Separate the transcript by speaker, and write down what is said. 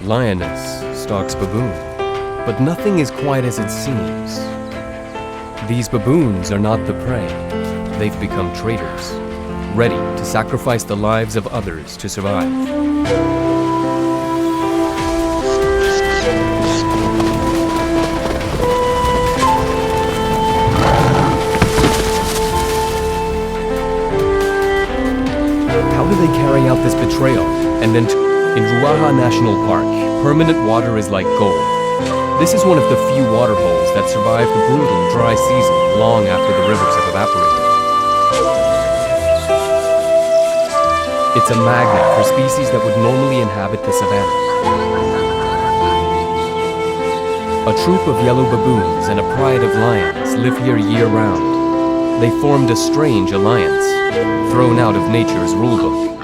Speaker 1: Lioness stalks baboon, but nothing is quite as it seems. These baboons are not the prey. They've become traitors, ready to sacrifice the lives of others to survive. How do they carry out this betrayal? And then in Ruaha National Park, permanent water is like gold. This is one of the few water holes that survive the brutal dry season long after the rivers have evaporated. It's a magnet for species that would normally inhabit the savanna. A troop of yellow baboons and a pride of lions live here year-round. They formed a strange alliance, thrown out of nature's rulebook.